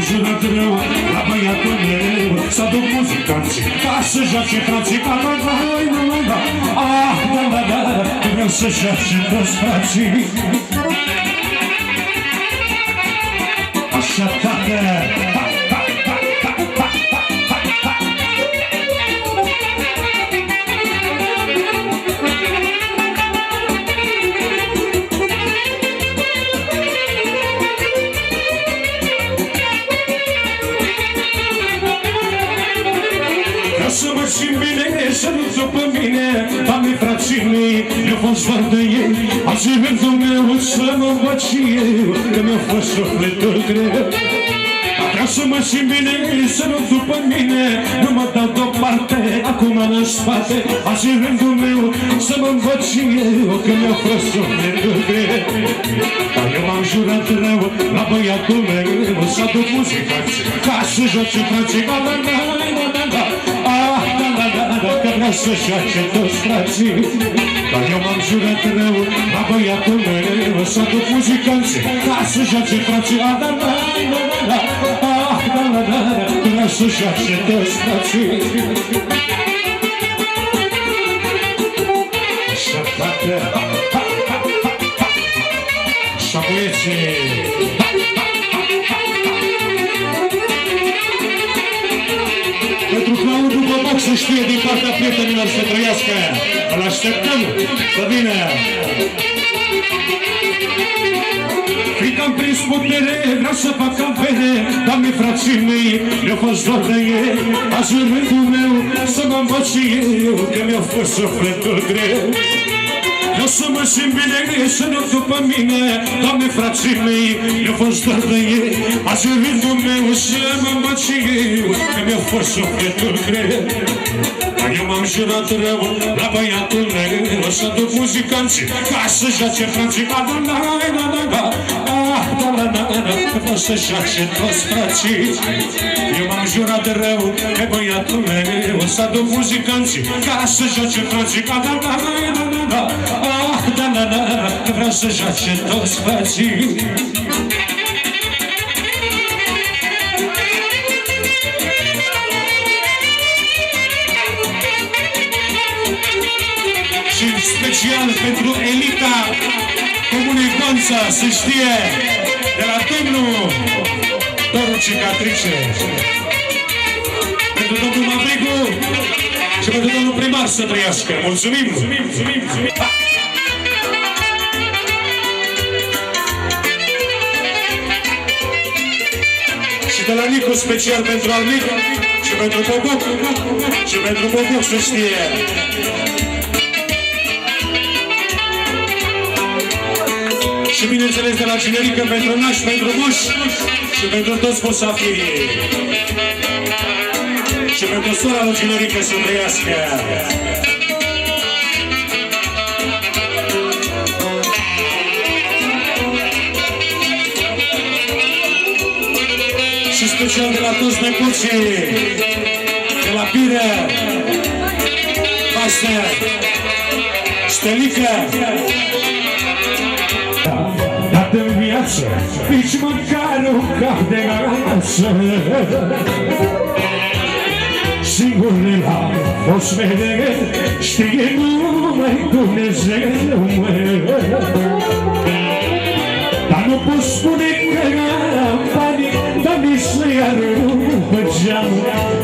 jurat rău la băiatul meu să aduc muzicanții ca să joace frații. Ah, da, vreau să joace toți frații. Așa, tată. Să mă simt bine, să nu după mine, Doamne, frații mei, eu fost doar de ei. Azi e rândul meu să mă văd și eu, că mi-a fost sufletul greu. Vreau să mă simt bine, să nu după mine, nu mă dau deoparte, acum în spate. Azi e rândul meu să mă văd și eu, că mi-a fost sufletul greu. Dar eu m-am jurat rău la băiatul meu să aduc muzicanții ca să joace frații. Că vreau să joace toți frații. Dar eu m-am jurat rău la băiatul meu să aduc muzicanții ca să joace frații. Că vreau să joace toți frații. Așa, tată. Așa, băieții. Pentru Claudiu Boboc să știe din partea prietenilor să trăiască. Îl așteptăm să vină. Frica-mi prins putere, vreau să fac campere. Doamne, frații mei, mi-a fost dor de ei. Azi în rândul meu să mă învăț și eu, că mi-a fost sufletul greu. Vreau să mă simt bine, să nu după mine, Doamne, frații mei, mi-a fost dor de ei. Azi în rândul meu să mă învăț și eu, că mi-a fost sufletul greu. Dar eu m-am jurat rău la băiatul meu să aduc muzicanții ca să joace frații. Vreau să joace toți frații. Eu m-am jurat rău pe băiatul meu să aduc muzicanții ca să joace frații. Vreau să joace toți frații. Și special pentru elita Comunei Conța, să știe, de la domnul Doru Cicatrice, pentru domnul Mavrigu și pentru domnul primar să trăiască. Mulțumim! Și de la Nicu special pentru Almic și pentru Boboc și pentru Boboc să știe. Și bineînțeles de la generică pentru nași, pentru moși și pentru toți musafirii. Și pentru sora lui generică să trăiască. Și special de la toți nepoții, de la Bire, Pasă, Stelică. Dată-mi viață, nici măcar un cap de masă. Singur l-am fost mereu, știe numai Dumnezeu, dar nu pot spune că n-am bani, dar nici să-i arunc pe geam,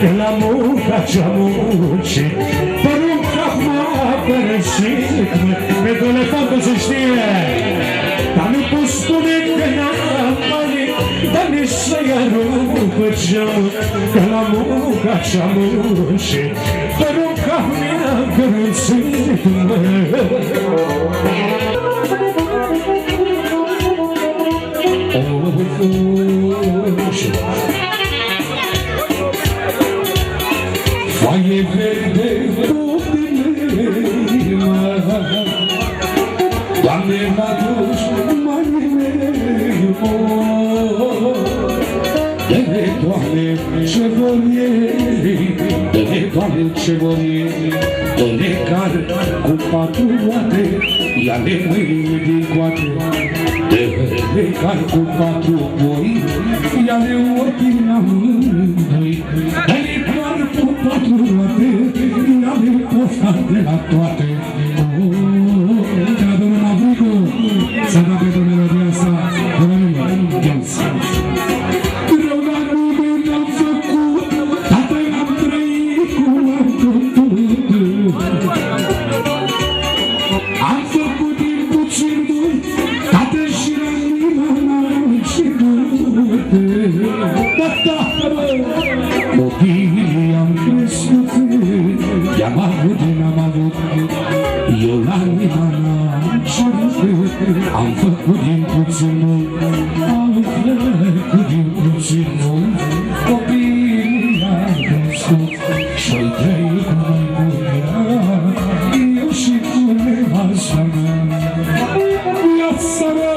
că la munca ce-am muncit, porunca m-a părăsit. Pe telefonul să știe, dar nu pot spune că n-am bani, dar nici să-i arunc pe geam, că la munca ce-am muncit, porunca mi-a părăsit. Foaie verde, Doamne, m-a dus mai meu, Dă-ne, Doamne, ce vor ei, dă-ne, Doamne, ce vor ei, dă-ne car cu 4 roate, ia-ne mâini din coate. Dă-ne car cu 4 boi, ia-ne ochii amândoi. Dă-ne car cu 4 roate, ia-ne pofta de la toate. De la domnul Mavricu, s-a dat pentru melodia asta, de la număr, Ions. Copiii am crescut, i-am avut, n-am avut, eu la inima n-am cerut. Am făcut din puțin mult, am făcut din puțin mult. Copiii am crescut și-o-i trăit cu mai bună, eu și cu nevasta mea. Viața mea!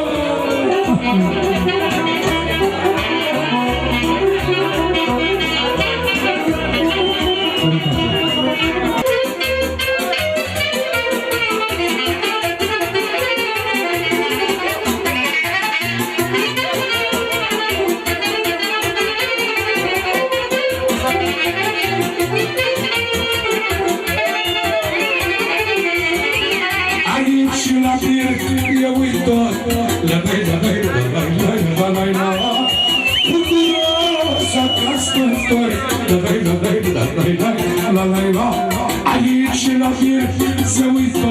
Aici la fier se uită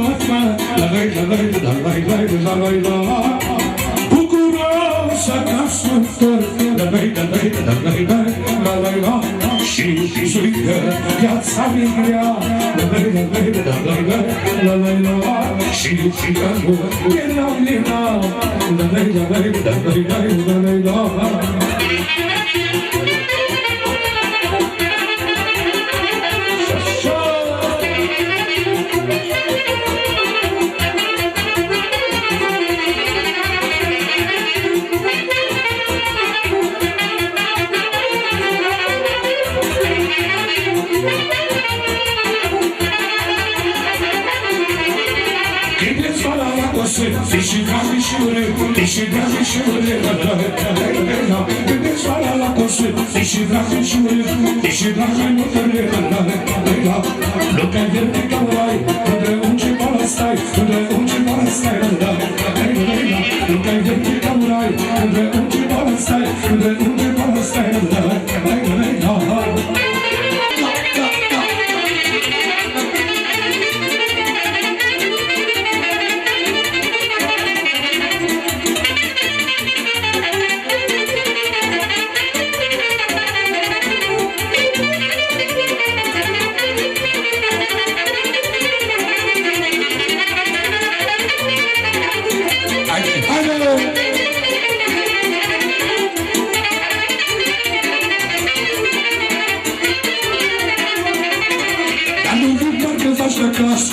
bucuroasă ca sfântor, și suică viața mi grea, și că nu eram lina. Deși dragi și urât, deși dragi și urât, deși la coșe, deși dragi și urât, deși dragi nu urât, nu te vede ca uai, unde unge bala stai, unde unge bala stai, nu te vede ca uai, unde unge bala stai, unde unge bala stai,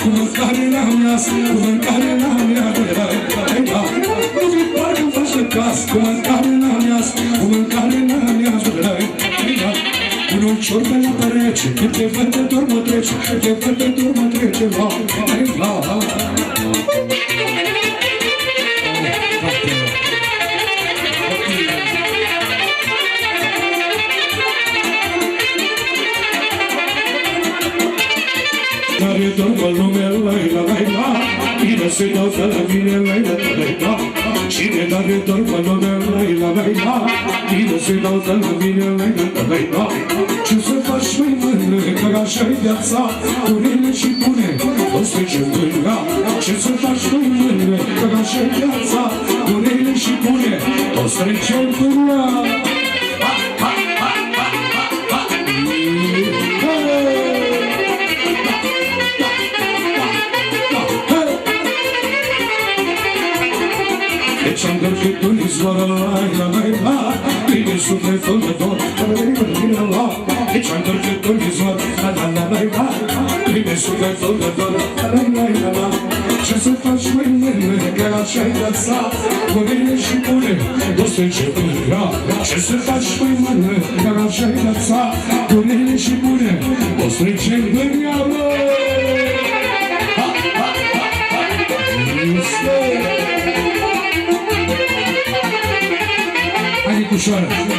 cu mâncare la mea, cu mâncare la mea, nu vii parcă-mi faci de cas, cu mâncare la mea, cu mâncare la mea, un ucior pe la perece, când te văd de dor mă trece, când te văd de dor mă trece, Dormă lumea, la, bine să-i dau de la mine, la, cine n-are dormă lumea, la, bine să-i dau de la mine, la, ce să faci mai mână, că așa-i viața, curele și bune, o strece mâna, ce să faci mai mână, că așa-i viața, curele și bune, o strece mâna. Ce-am găsit un izvor, la, bine sufletul de dor, la, ce-am găsit un izvor, la, bine sufletul de dor, la, ce să faci mai mâine, că așa-i viața, cu mine și bune, o să încep în ea, ce să faci mai mâine, ce-ai lăsat, durere și bune, o strângem de ea, mă! Hai, cușoară!